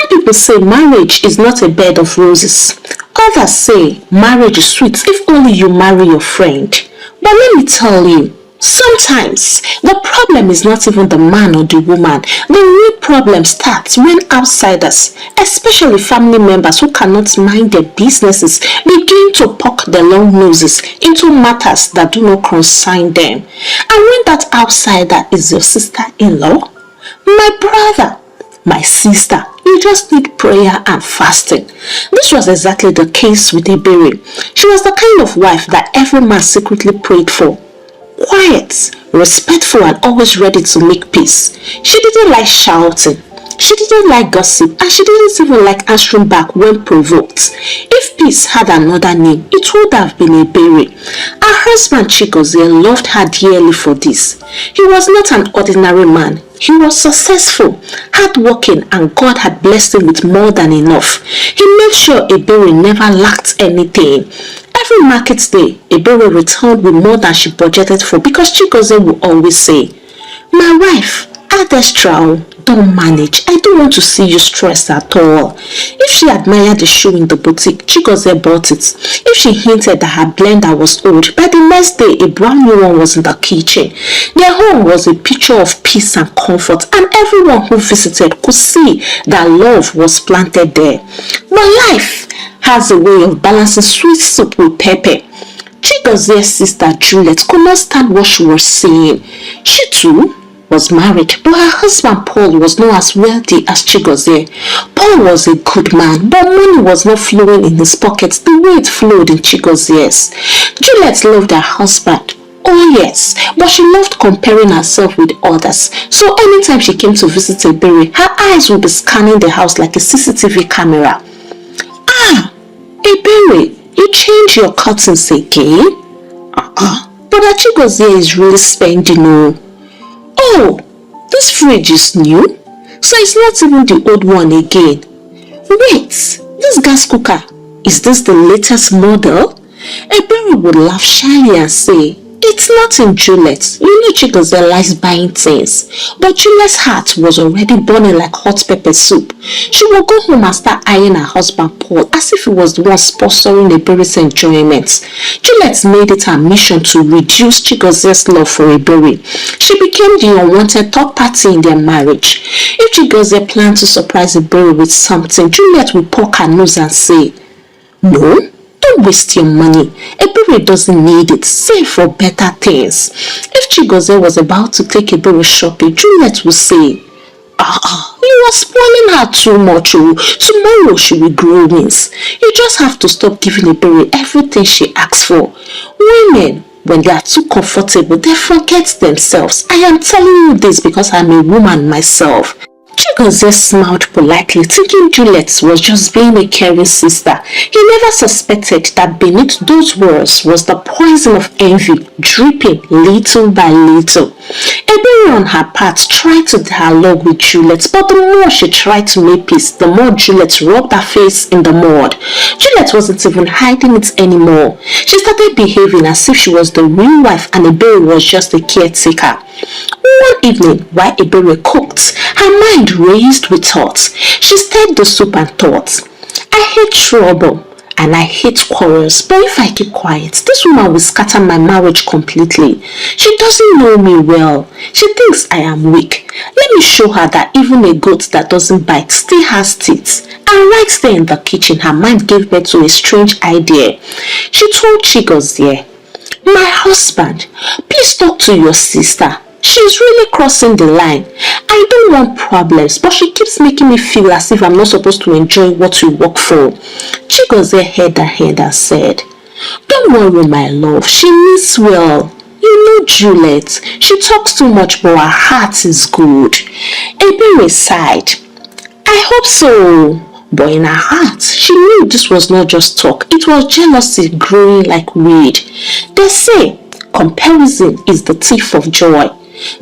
people say marriage is not a bed of roses. Others say marriage is sweet if only you marry your friend. But let me tell you, sometimes the problem is not even the man or the woman. The real problem starts when outsiders, especially family members who cannot mind their businesses, begin to poke their long noses into matters that do not concern them. And when that outsider is your sister-in-law, my brother, my sister, you just need prayer and fasting. This was exactly the case with Ebere. She was the kind of wife that every man secretly prayed for. Quiet, respectful, and always ready to make peace. She didn't like shouting. She didn't like gossip, and she didn't even like answering back when provoked. If peace had another name, it would have been Ebere. Her husband Chigozie loved her dearly for this. He was not an ordinary man. He was successful, hardworking, and God had blessed him with more than enough. He made sure Ebere never lacked anything. Every market day, Ebere returned with more than she budgeted for because Chigozie would always say, "My wife, add extra, don't manage. I don't want to see you stressed at all." If she admired the shoe in the boutique, Chigozie bought it. If she hinted that her blender was old, by the next day a brand new one was in the kitchen. Their home was a picture of peace and comfort, and everyone who visited could see that love was planted there. But life has a way of balancing sweet soup with pepper. Chigozie's sister Juliet could not stand what she was seeing. She too was married, but her husband Paul was not as wealthy as Chigozie. Paul was a good man, but money was not flowing in his pockets the way it flowed in Chigozie's. Juliet loved her husband. Oh yes, but she loved comparing herself with others. So anytime she came to visit Ebere, her eyes would be scanning the house like a CCTV camera. "Ah, Ebere, you changed your curtains again? But Chigozie is really spending. Oh, this fridge is new, so it's not even the old one again. Wait, this gas cooker, is this the latest model?" Ebere would laugh shyly and say, "It's not in Juliet. You know Chigozie likes buying things." But Juliet's heart was already burning like hot pepper soup. She would go home and start eyeing her husband Paul as if he was the one sponsoring Ebere's enjoyment. Juliet made it her mission to reduce Chigozie's love for Ebere. She became the unwanted third party in their marriage. If Chigozie planned to surprise Ebere with something, Juliet would poke her nose and say, "No, don't waste your money. Ebere doesn't need it. Save for better things." If Chigozie was about to take Ebere shopping, Juliet would say, "You are spoiling her too much. Tomorrow she will grow wings. You just have to stop giving Ebere everything she asks for." Women, when they are too comfortable, they forget themselves. I am telling you this because I'm a woman myself. Chigozie smiled politely, thinking Juliet was just being a caring sister. He never suspected that beneath those words was the poison of envy, dripping little by little. Ebere on her part tried to dialogue with Juliet, but the more she tried to make peace, the more Juliet rubbed her face in the mud. Juliet wasn't even hiding it anymore. She started behaving as if she was the real wife and Ebere was just a caretaker. One evening, while Ebere cooked, her mind raced with thoughts. She stirred the soup and thought, "I hate trouble and I hate quarrels, but if I keep quiet, this woman will scatter my marriage completely. She doesn't know me well. She thinks I am weak. Let me show her that even a goat that doesn't bite still has teeth." And right there in the kitchen, her mind gave birth to a strange idea. She told Chigozie, "My husband, please talk to your sister. She's really crossing the line. I don't want problems, but she keeps making me feel as if I'm not supposed to enjoy what we work for." Chigozie held her head and said, "Don't worry, my love. She means well. You know Juliet. She talks too much, but her heart is good." Ebere sighed. "I hope so." But in her heart, she knew this was not just talk. It was jealousy growing like weed. They say comparison is the thief of joy.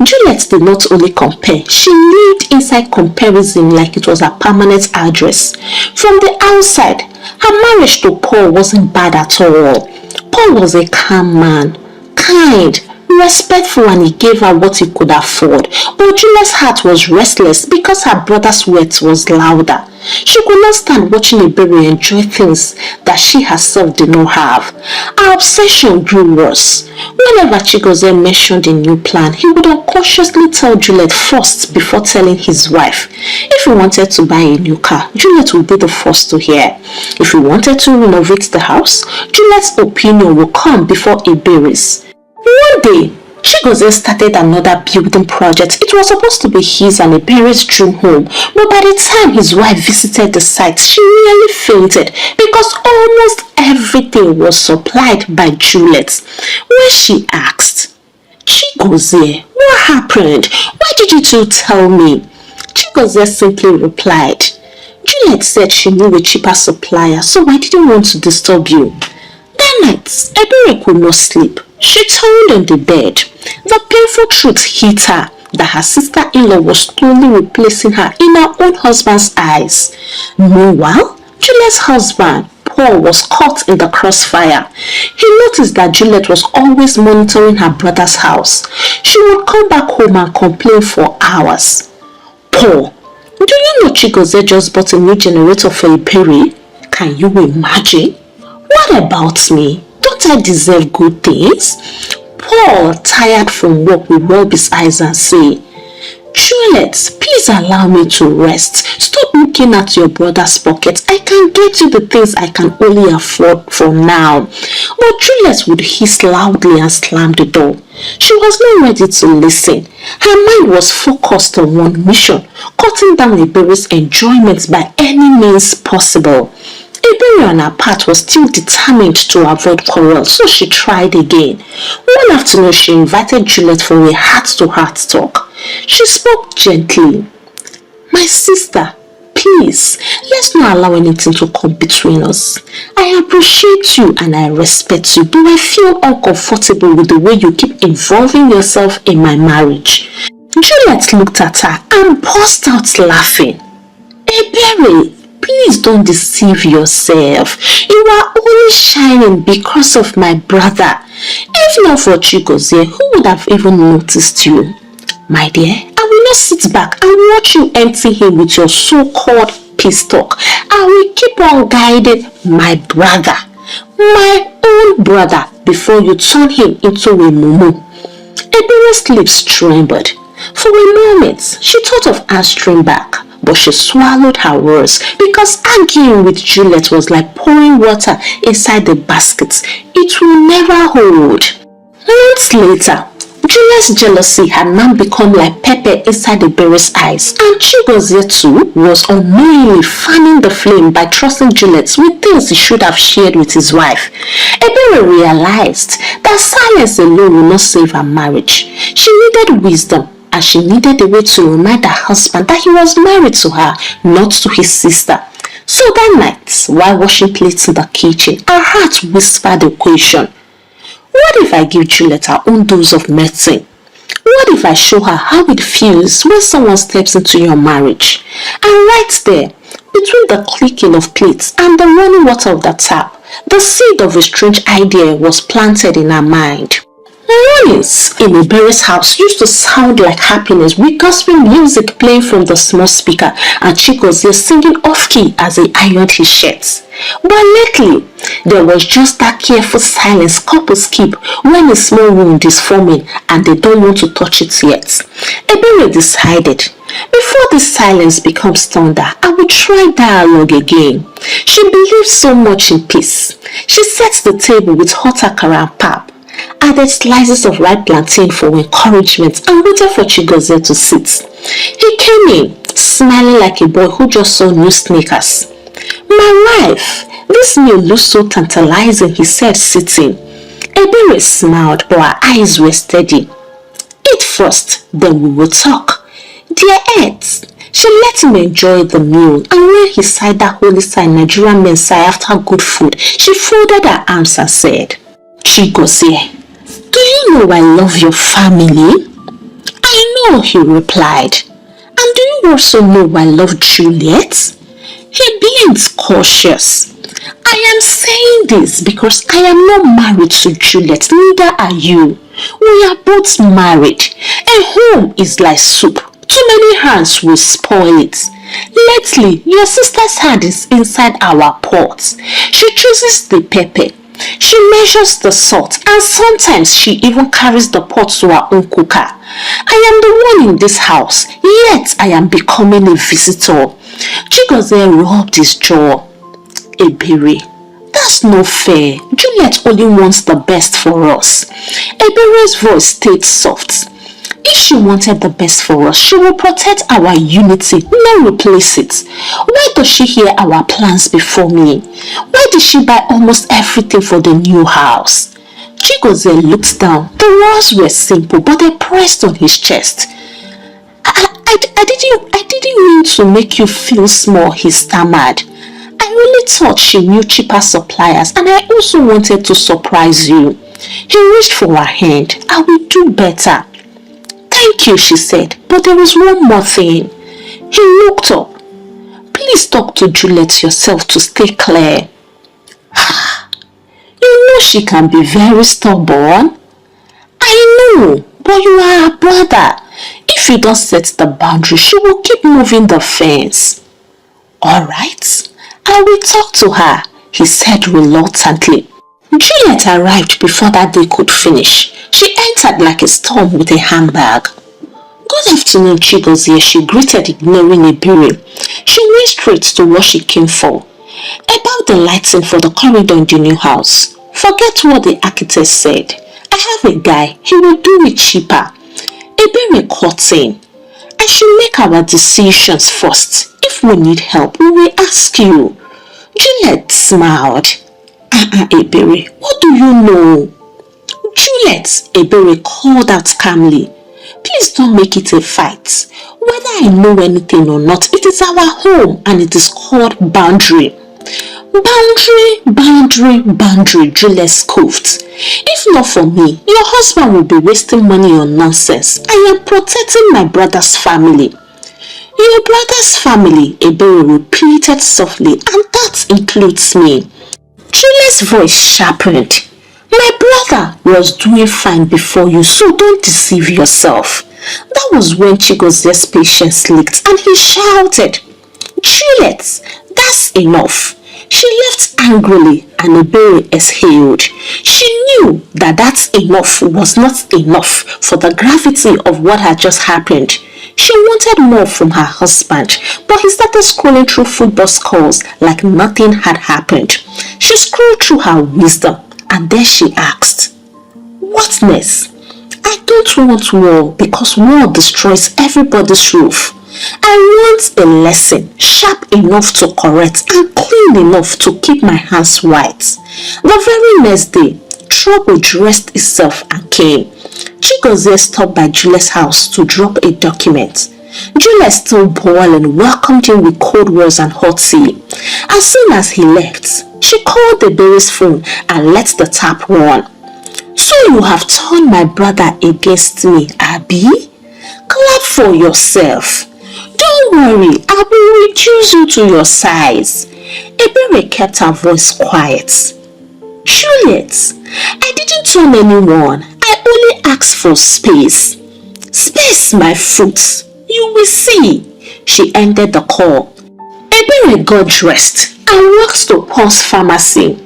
Juliet did not only compare, she lived inside comparison like it was a permanent address. From the outside, her marriage to Paul wasn't bad at all. Paul was a calm man, kind, respectful, and he gave her what he could afford. But Juliet's heart was restless because her brother's words was louder. She could not stand watching Ebere enjoy things that she herself did not have. Her obsession grew worse. Whenever Chigozie mentioned a new plan, he would unconsciously tell Juliet first before telling his wife. If he wanted to buy a new car, Juliet would be the first to hear. If he wanted to renovate the house, Juliet's opinion would come before Ebere's. One day, Chigozie started another building project. It was supposed to be his and Ebere's dream home, but by the time his wife visited the site, she nearly fainted because almost everything was supplied by Juliet. When she asked, "Chigozie, what happened? Why did you two tell me?" Chigozie simply replied, "Juliet said she knew a cheaper supplier, so I didn't want to disturb you." That night, Ebere could not sleep. She turned on the bed. The painful truth hit her that her sister-in-law was slowly replacing her in her own husband's eyes. Meanwhile, Juliet's husband, Paul, was caught in the crossfire. He noticed that Juliet was always monitoring her brother's house. She would come back home and complain for hours. "Paul, do you know Chigozie just bought a new generator for Ebere? Can you imagine? What about me? Don't I deserve good things?" Paul, tired from work, would rub his eyes and say, "Juliet, please allow me to rest. Stop looking at your brother's pockets. I can get you the things I can only afford for now." But Juliet would hiss loudly and slam the door. She was not ready to listen. Her mind was focused on one mission, cutting down Ebere's enjoyment by any means possible. Ebere on her part was still determined to avoid quarrel, so she tried again. One afternoon, she invited Juliet for a heart-to-heart talk. She spoke gently. "My sister, please, let's not allow anything to come between us. I appreciate you and I respect you, but I feel uncomfortable with the way you keep involving yourself in my marriage." Juliet looked at her and burst out laughing. "Ebere, please don't deceive yourself. You are only shining because of my brother. If not for Chigozie, who would have even noticed you? My dear, I will not sit back and watch you empty him with your so-called peace talk. I will keep on guiding my brother, my own brother, before you turn him into a mumu." Ebere's lips trembled. For a moment, she thought of answering back, but she swallowed her words because arguing with Juliet was like pouring water inside the basket. It will never hold. Months later, Juliet's jealousy had now become like pepper inside Ebere's eyes, and Chigozie too was unknowingly fanning the flame by trusting Juliet with things he should have shared with his wife. Ebere realized that silence alone will not save her marriage. She needed wisdom, and she needed a way to remind her husband that he was married to her, not to his sister. So that night, while washing plates in the kitchen, her heart whispered the question: what if I give Juliet her own dose of medicine? What if I show her how it feels when someone steps into your marriage? And right there, between the clicking of plates and the running water of the tap, the seed of a strange idea was planted in her mind. Mornings in Ebere's house used to sound like happiness, with gospel music playing from the small speaker and Chigozie singing off-key as he ironed his shirts. But lately, there was just that careful silence couples keep when a small wound is forming and they don't want to touch it yet. Ebere decided, before this silence becomes thunder, I will try dialogue again. She believes so much in peace. She sets the table with hot akara and pap, added slices of ripe plantain for encouragement, and waited for Chigozie to sit. He came in, smiling like a boy who just saw new sneakers. "My wife, this meal looks so tantalizing," he said, sitting. Ebere smiled, but her eyes were steady. "Eat first, then we will talk." Dear ate. She let him enjoy the meal, and when he sighed that holy sigh Nigerian men sigh after good food, she folded her arms and said, "Chigozie, do you know I love your family?" "I know," he replied. "And do you also know I love Juliet?" He blinked, cautious. "I am saying this because I am not married to Juliet, neither are you. We are both married. A home is like soup. Too many hands will spoil it. Lately, your sister's hand is inside our pot. She chooses the pepper. She measures the salt, and sometimes she even carries the pot to her own cooker. I am the one in this house, yet I am becoming a visitor. Chigozie rubbed his jaw. Ebere, that's not fair. Juliet only wants the best for us. Ebere's voice stayed soft. If she wanted the best for us, she will protect our unity, not replace it. Why does she hear our plans before me? Why did she buy almost everything for the new house? Chigozie looked down. The words were simple, but they pressed on his chest. I didn't mean to make you feel small, he stammered. I really thought she knew cheaper suppliers, and I also wanted to surprise you. He reached for her hand. I will do better. Thank you, she said, but there is one more thing. He looked up. Please talk to Juliet yourself to stay clear. You know she can be very stubborn. I know, but you are her brother. If you don't set the boundary, she will keep moving the fence. All right, I will talk to her, he said reluctantly. Juliet arrived before that day could finish. She entered like a storm with a handbag. Good afternoon, Chigozie, she greeted, ignoring Ebere. She went straight to what she came for. About the lighting for the corridor in the new house. Forget what the architect said. I have a guy, he will do it cheaper. Ebere cut in. I should make our decisions first. If we need help, we will ask you. Juliet smiled. Ebere, what do you know? Juliet, Ebere called out calmly. Please don't make it a fight. Whether I know anything or not, it is our home and it is called boundary. Boundary, Juliet scoffed. If not for me, your husband will be wasting money on nonsense. I am protecting my brother's family. Your brother's family, Ebere repeated softly, and that includes me. Juliet's voice sharpened. My brother was doing fine before you, so don't deceive yourself. That was when Chigozie's patience leaked and he shouted, Juliet, that's enough. She left angrily and Ebere exhaled. She knew that enough was not enough for the gravity of what had just happened. She wanted more from her husband, but he started scrolling through football scores like nothing had happened. She scrolled through her wisdom and then she asked, what next? I don't want war because war destroys everybody's roof. I want a lesson sharp enough to correct and clean enough to keep my hands white. The very next day, trouble dressed itself and came. Chigozie stopped by Juliet's house to drop a document. Juliet, still boiling, welcomed him with cold words and hot tea. As soon as he left, she called the Ebere's phone and let the tap run. So you have turned my brother against me, Abi? Clap for yourself. Don't worry, I will reduce you to your size. Ebere kept her voice quiet. Juliet, I didn't turn anyone. I only asked for space. Space, my fruit. You will see. She ended the call. Ebere got dressed and walked to Paul's pharmacy.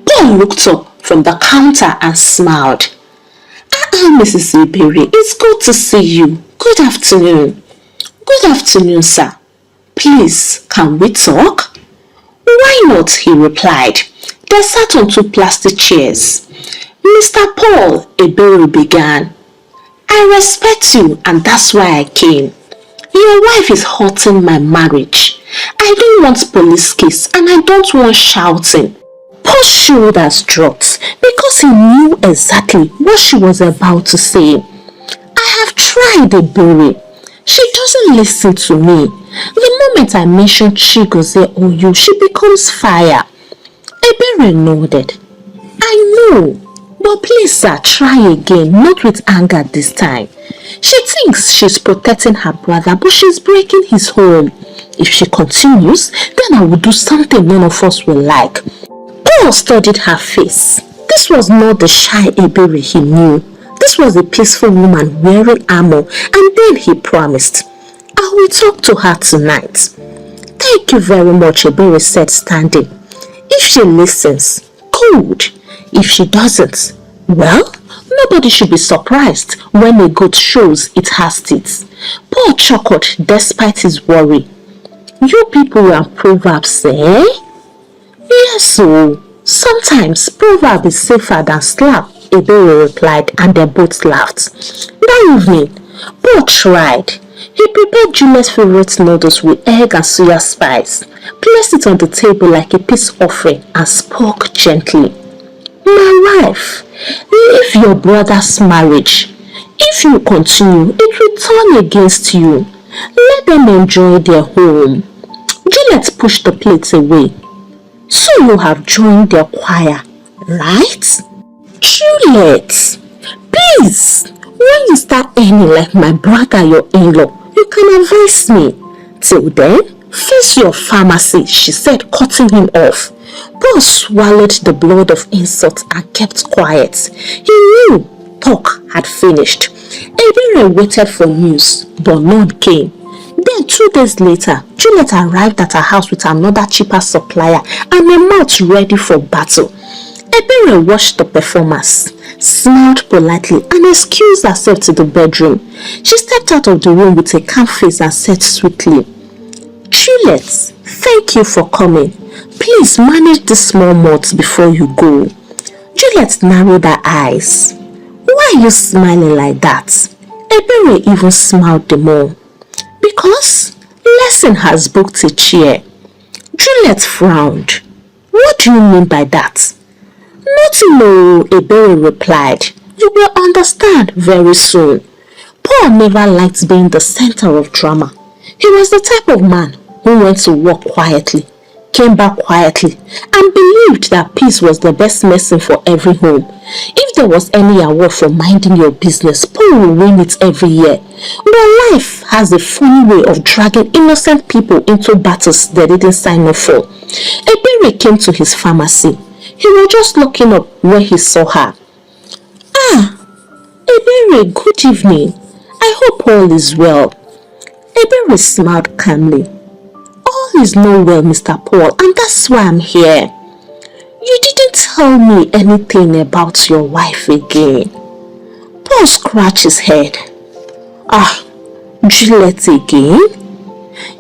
Paul looked up from the counter and smiled. Mrs. Ebere, it's good to see you. Good afternoon. Good afternoon, sir. Please, can we talk? Why not, he replied. They sat on 2 plastic chairs. Mr. Paul, Ebere began. I respect you and that's why I came. Your wife is hurting my marriage. I don't want police case and I don't want shouting. Paul's shoulders dropped because he knew exactly what she was about to say. I have tried, Ebere. She doesn't listen to me. The moment I mention Chigozie or you, she becomes fire. Ebere nodded. I know, but please sir, try again, not with anger this time. She thinks she's protecting her brother, but she's breaking his home. If she continues, then I will do something none of us will like. Paul studied her face. This was not the shy Ebere he knew. This was a peaceful woman wearing armor, and then he promised, I will talk to her tonight. Thank you very much, Ebere said, standing. If she listens, good. If she doesn't, well, nobody should be surprised when a goat shows it has teeth. Paul chuckled despite his worry. You people and proverbs, eh? Yes, so sometimes proverb is safer than slap, Ebere replied, and they both laughed. That evening, Paul tried. He prepared Juliet's favorite noodles with egg and soya spice, placed it on the table like a peace offering, and spoke gently. My wife, leave your brother's marriage. If you continue, it will turn against you. Let them enjoy their home. Juliet pushed the plates away. So you have joined their choir, right? Juliet, please, when you start earning like my brother, your in-law, you can advise me. Till then, face your pharmacy, she said, cutting him off. Paul swallowed the blood of insult and kept quiet. He knew talk had finished. Ebere waited for news, but none came. Then 2 days later, Juliet arrived at her house with another cheaper supplier and a mouth ready for battle. Ebere watched the performance, smiled politely, and excused herself to the bedroom. She stepped out of the room with a calm face and said sweetly, Juliet, thank you for coming. Please manage the small mouths before you go. Juliet narrowed her eyes. Why are you smiling like that? Ebere even smiled the more. Because Lesson has booked a chair. Juliet frowned. What do you mean by that? Nothing, no, Ebere replied. You will understand very soon. Paul never liked being the center of drama. He was the type of man who went to work quietly, came back quietly, and believed that peace was the best medicine for every home. If there was any award for minding your business, Paul will win it every year. But life has a funny way of dragging innocent people into battles they didn't sign up for. Ebere came to his pharmacy. He was just looking up when he saw her. Ah, Ebere, good evening. I hope all is well. Ebere smiled calmly. All is not well, Mr. Paul, and that's why I'm here. You didn't tell me anything about your wife again. Paul scratched his head. Ah, Juliet again?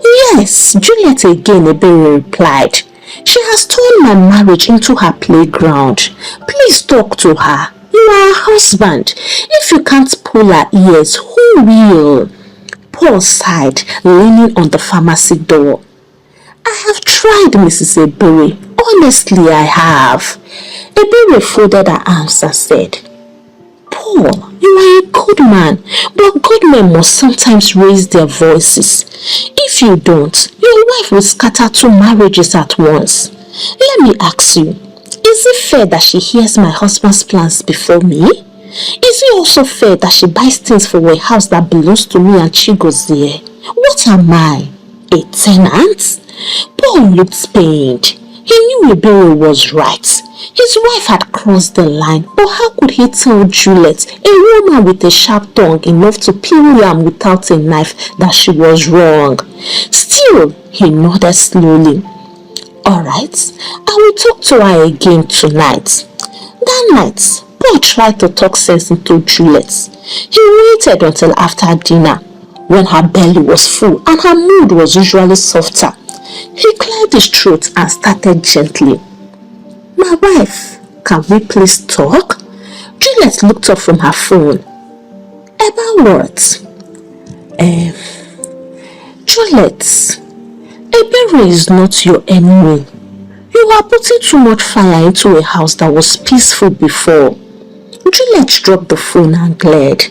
Yes, Juliet again, Ebere replied. She has turned my marriage into her playground. Please talk to her. You are her husband. If you can't pull her ears, who will? Paul sighed, leaning on the pharmacy door. I have tried, Mrs. Ebere. Honestly, I have. Ebere folded her arms and said, Paul, you are a good man, but good men must sometimes raise their voices. If you don't, your wife will scatter 2 marriages at once. Let me ask you, is it fair that she hears my husband's plans before me? Is it also fair that she buys things for a house that belongs to me and she goes there? What am I? A tenant? Paul looked pained. He knew Ebere was right. His wife had crossed the line, but how could he tell Juliet, a woman with a sharp tongue enough to peel yam without a knife, that she was wrong? Still, he nodded slowly. Alright, I will talk to her again tonight. That night, Paul tried to talk sense into Juliet. He waited until after dinner, when her belly was full and her mood was usually softer. He cleared his throat and started gently. My wife, can we please talk? Juliet looked up from her phone. About what? Juliet, Ebere is not your enemy. You are putting too much fire into a house that was peaceful before. Juliet dropped the phone and glared.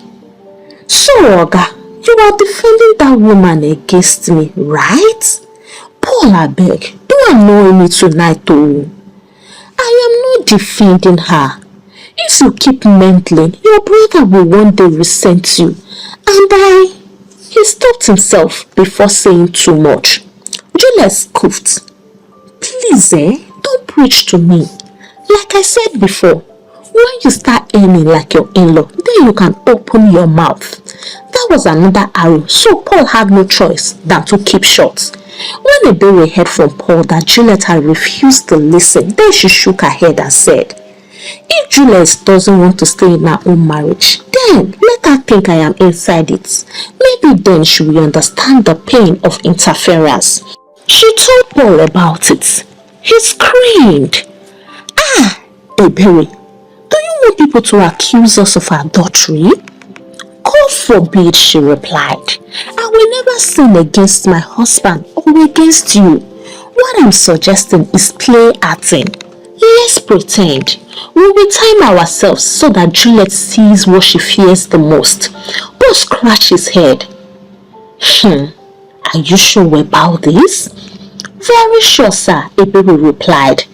So, Oga, you are defending that woman against me, right? Paul, I beg, don't annoy me tonight, oh. I am not defending her. If you keep meddling, your brother will one day resent you. And He stopped himself before saying too much. Juliet scoffed. Please, don't preach to me. Like I said before, When you start earning like your in-law, then you can open your mouth. That was another arrow, so Paul had no choice than to keep short. When Ebere heard from Paul that Juliet had refused to listen, then she shook her head and said, if Juliet doesn't want to stay in her own marriage, then let her think I am inside it. Maybe then she will understand the pain of interference. She told Paul about it. He screamed, "Ah, Ebere, do you want people to accuse us of adultery?" "God forbid," she replied. "I will never sin against my husband or against you. What I'm suggesting is play acting. Let's pretend. We will time ourselves so that Juliet sees what she fears the most." Paul scratched his head. Are you sure about this?" "Very sure, sir," Ebere replied.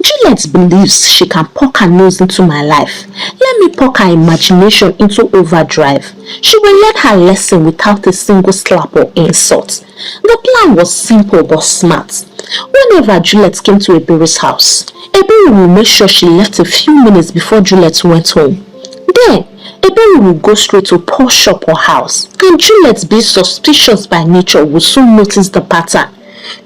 "Juliet believes she can poke her nose into my life. Let me poke her imagination into overdrive. She will learn her lesson without a single slap or insult." The plan was simple but smart. Whenever Juliet came to Ebere's house, Ebere will make sure she left a few minutes before Juliet went home. Then, Ebere will go straight to Paul's shop or house, and Juliet, being suspicious by nature, will soon notice the pattern.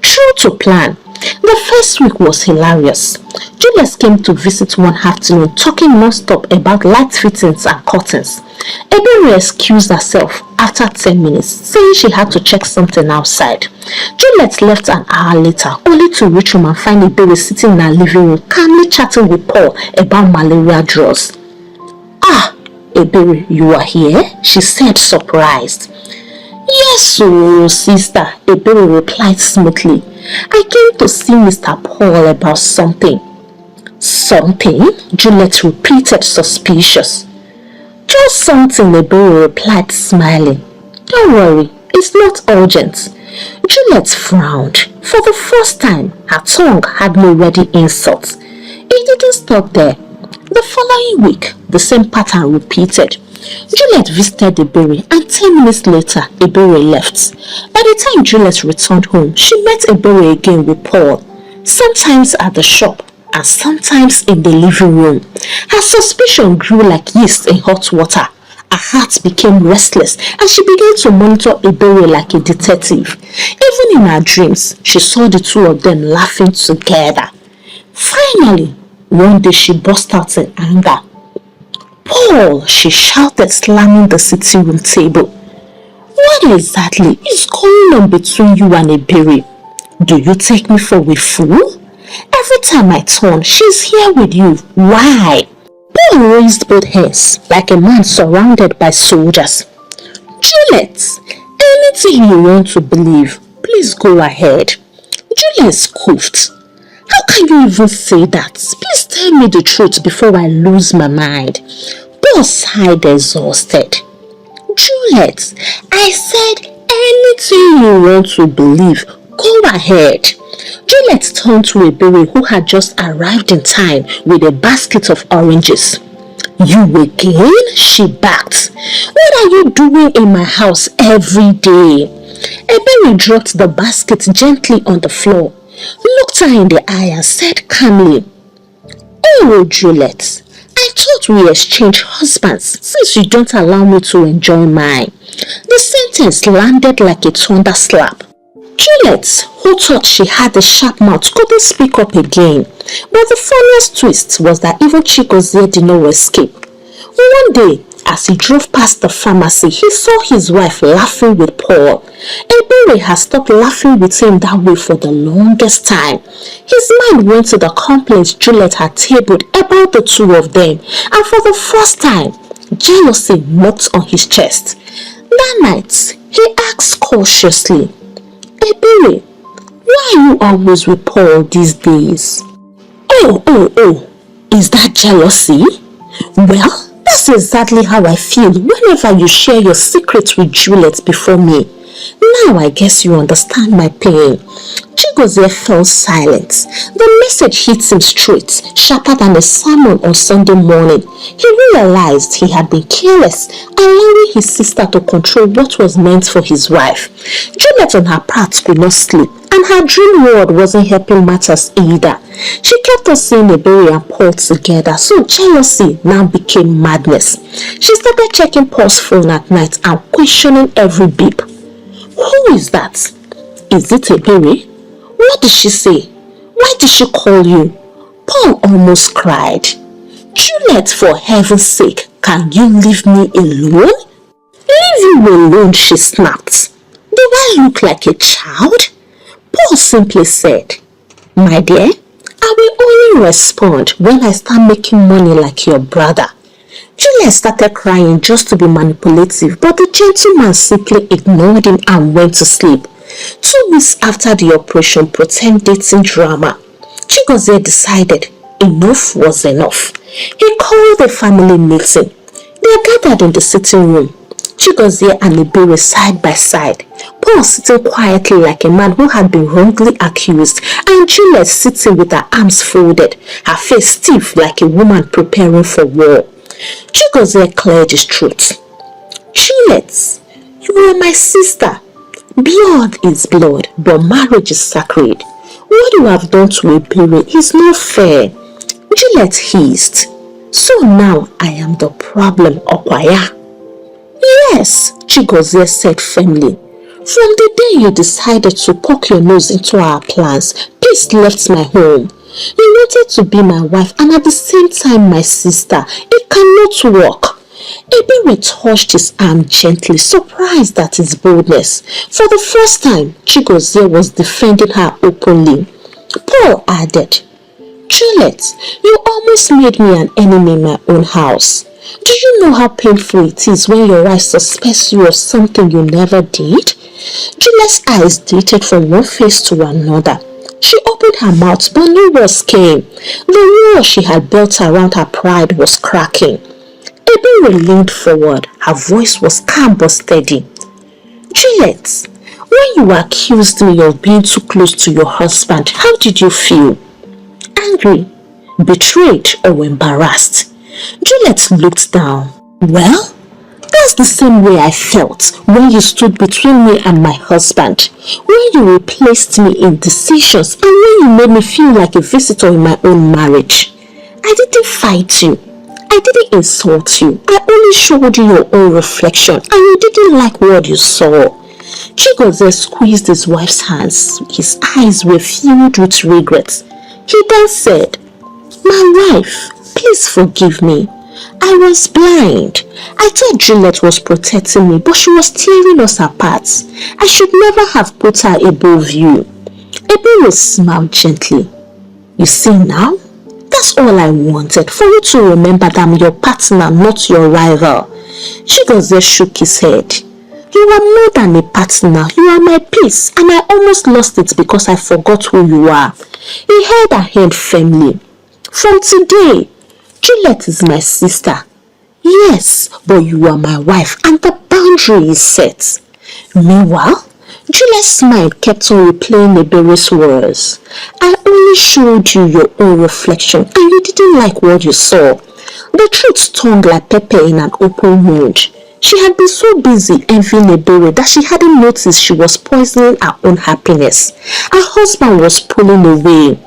True to plan, the first week was hilarious. Juliet came to visit one afternoon talking non-stop about light fittings and curtains. Ebere excused herself after 10 minutes, saying she had to check something outside. Juliet left an hour later, only to reach home and find Ebere sitting in her living room, calmly chatting with Paul about malaria drugs. "Ah, Ebere, you are here?" she said, surprised. "Yes, oh, sister," Ebere replied smoothly. "I came to see Mr. Paul about something." "Something?" Juliet repeated, suspicious. "Just something," Ebere replied, smiling. "Don't worry, it's not urgent." Juliet frowned. For the first time, her tongue had no ready insult. It didn't stop there. The following week, the same pattern repeated. Juliet visited Ebere, and 10 minutes later, Ebere left. By the time Juliet returned home, she met Ebere again with Paul, sometimes at the shop and sometimes in the living room. Her suspicion grew like yeast in hot water. Her heart became restless, and she began to monitor Ebere like a detective. Even in her dreams, she saw the two of them laughing together. Finally, one day she burst out in anger. "Paul," she shouted, slamming the sitting room table. "What exactly is going on between you and Ebere? Do you take me for a fool? Every time I turn, she's here with you. Why?" Paul raised both hands like a man surrounded by soldiers. "Juliet, anything you want to believe, please go ahead." Juliet scoffed. "How can you even say that? Please tell me the truth before I lose my mind." Paul sighed, exhausted. "Juliet, I said anything you want to believe, go ahead." Juliet turned to Ebere, who had just arrived in time with a basket of oranges. "You again?" she barked. "What are you doing in my house every day?" Ebere dropped the basket gently on the floor, looked her in the eye and said calmly, "Oh, Juliet, I thought we exchanged husbands since you don't allow me to enjoy mine." The sentence landed like a thunder slap. Juliet, who thought she had a sharp mouth, couldn't speak up again. But the funniest twist was that even Chigozie did not escape. One day, as he drove past the pharmacy, he saw his wife laughing with Paul. Ebere had stopped laughing with him that way for the longest time. His mind went to the complaints Juliet had tabled about the two of them, and for the first time, jealousy knocked on his chest. That night, he asked cautiously, "Ebere, why are you always with Paul these days?" Oh, is that jealousy? Well, that's exactly how I feel whenever you share your secrets with Juliet before me. Now I guess you understand my pain. Chigozie fell silent. The message hit him straight, sharper than a sermon on Sunday morning. He realized he had been careless, allowing his sister to control what was meant for his wife. Juliet on her part could not sleep, And her dream world wasn't helping matters either. She kept us seeing Ebere and Paul together, so jealousy now became madness. She started checking Paul's phone at night and questioning every beep. Who is that? Is it Ebere? What did she say? Why did she call you? Paul almost cried. Juliet, for heaven's sake, can you leave me alone? Leave you alone, she snapped. Do I look like a child? Paul simply said, my dear, I will only respond when I start making money like your brother. Juliet started crying just to be manipulative, but the gentleman simply ignored him and went to sleep. 2 weeks after the operation pretend dating drama, Chigozie decided enough was enough. He called a family meeting. They gathered in the sitting room. Chigozie and Ebere side by side, Paul sitting quietly like a man who had been wrongly accused, and Juliet sitting with her arms folded, her face stiff like a woman preparing for war. Chigozie cleared his throat. Juliet, you are my sister. Blood is blood, but marriage is sacred. What you have done to Ebere is not fair. Juliet hissed. So now I am the problem, Okwaya. Yes, Chigozie said firmly. From the day you decided to poke your nose into our plans, peace left my home. You wanted to be my wife and at the same time my sister. It cannot work. Ebere touched his arm gently, surprised at his boldness. For the first time, Chigozie was defending her openly. Paul added, Juliet, you almost made me an enemy in my own house. Do you know how painful it is when your wife suspects you of something you never did? Juliet's eyes darted from one face to another. She opened her mouth, but no words came. The wall she had built around her pride was cracking. Ebere leaned forward. Her voice was calm but steady. Juliet, when you accused me of being too close to your husband, how did you feel? Angry, betrayed, or embarrassed? Juliet looked down. Well, that's the same way I felt when you stood between me and my husband, when you replaced me in decisions, and when you made me feel like a visitor in my own marriage. I didn't fight you. I didn't insult you. I only showed you your own reflection, and you didn't like what you saw. Chigozie squeezed his wife's hands. His eyes were filled with regret. He then said, My wife, please forgive me. I was blind. I thought Juliet was protecting me, but she was tearing us apart. I should never have put her above you. Ebere smiled gently. You see now? That's all I wanted, for you to remember that I'm your partner, not your rival. Chigozie shook his head. You are more than a partner. You are my peace, and I almost lost it because I forgot who you are. He held her hand firmly. From today, Juliet is my sister. Yes, but you are my wife, and the boundary is set. Meanwhile, Juliet's mind kept on replaying Ebere's words. I only showed you your own reflection, and you didn't like what you saw. The truth stung like pepper in an open wound. She had been so busy envying Ebere that she hadn't noticed she was poisoning her own happiness. Her husband was pulling away.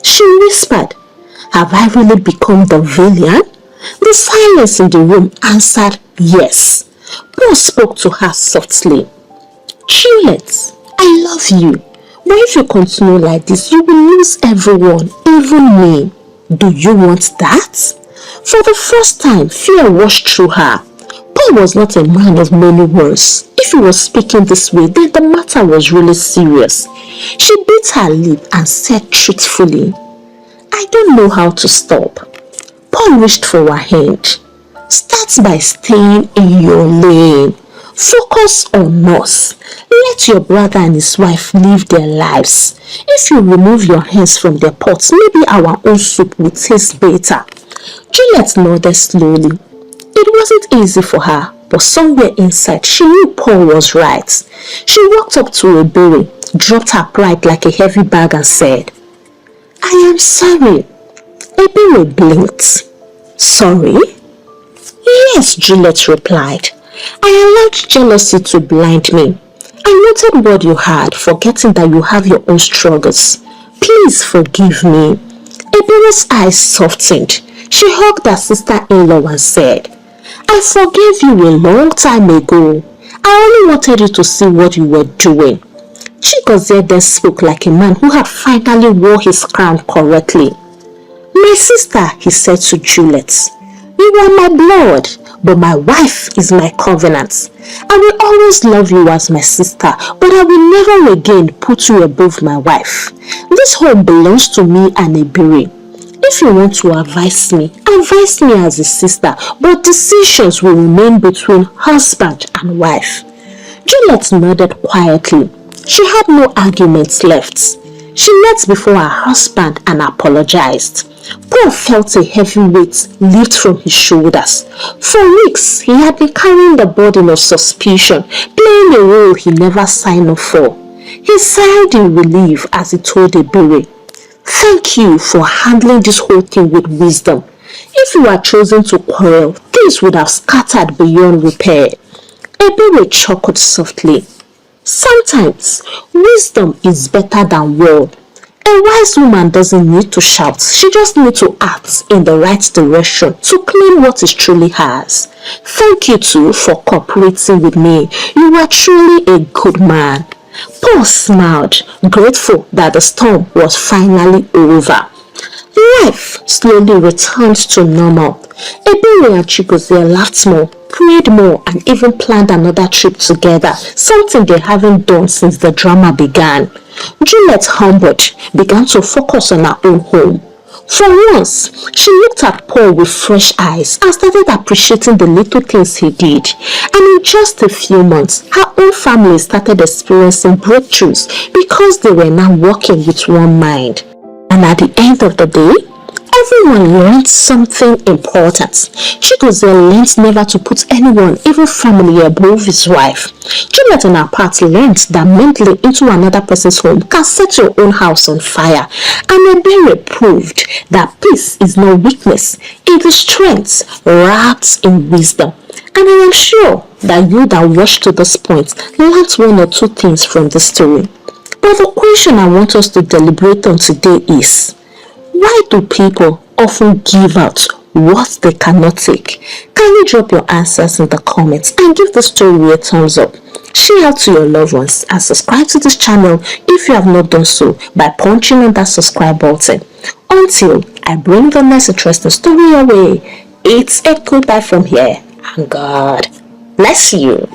She whispered, Have I really become the villain? The silence in the room answered yes. Paul spoke to her softly. Juliet, I love you. But if you continue like this, you will lose everyone, even me. Do you want that? For the first time, fear washed through her. Paul was not a man of many words. If he was speaking this way, then the matter was really serious. She bit her lip and said truthfully, I don't know how to stop. Paul reached for her hand. Start by staying in your lane. Focus on us. Let your brother and his wife live their lives. If you remove your hands from their pots, maybe our own soup will taste better. Juliet nodded slowly. It wasn't easy for her, but somewhere inside she knew Paul was right. She walked up to Ebere, dropped her pride like a heavy bag and said, I am sorry. Ebere blinked. Sorry? Yes, Juliet replied. I allowed jealousy to blind me. I I wanted what you had, forgetting that you have your own struggles. Please forgive me. Eberi's eyes softened. She hugged her sister-in-law and said, I forgave you a long time ago. I only wanted you to see what you were doing. Chigozie then spoke like a man who had finally wore his crown correctly. My sister, he said to Juliet, you are my blood, but my wife is my covenant. I will always love you as my sister, but I will never again put you above my wife. This home belongs to me and Ebere. If you want to advise me as a sister, but decisions will remain between husband and wife. Juliet nodded quietly. She had no arguments left. She knelt before her husband and apologized. Paul felt a heavy weight lift from his shoulders. For weeks, he had been carrying the burden of suspicion, playing a role he never signed up for. He sighed in relief as he told Ebere, thank you for handling this whole thing with wisdom. If you had chosen to quarrel, things would have scattered beyond repair. Ebere chuckled softly. Sometimes, wisdom is better than word. A wise woman doesn't need to shout, she just needs to act in the right direction to claim what is truly hers. Thank you too for cooperating with me. You are truly a good man. Paul smiled, grateful that the storm was finally over. Life slowly returned to normal. Ebere and Chigozie laughed more, prayed more, and even planned another trip together, something they haven't done since the drama began. Juliet, humbled, began to focus on her own home. For once, she looked at Paul with fresh eyes and started appreciating the little things he did. And in just a few months, her own family started experiencing breakthroughs because they were now working with one mind. And at the end of the day, everyone learned something important. Chigozie learned never to put anyone, even family, above his wife. Juliet on her part learned that meddling into another person's home can set your own house on fire. And Ebere proved that peace is not weakness, it is strength wrapped in wisdom. And I am sure that you that watched to this point learned one or two things from the story. But the question I want us to deliberate on today is, why do people often give out what they cannot take? Can you drop your answers in the comments and give the story a thumbs up? Share out to your loved ones and subscribe to this channel if you have not done so by punching on that subscribe button. Until I bring the next interesting story your way, it's a goodbye from here and God bless you.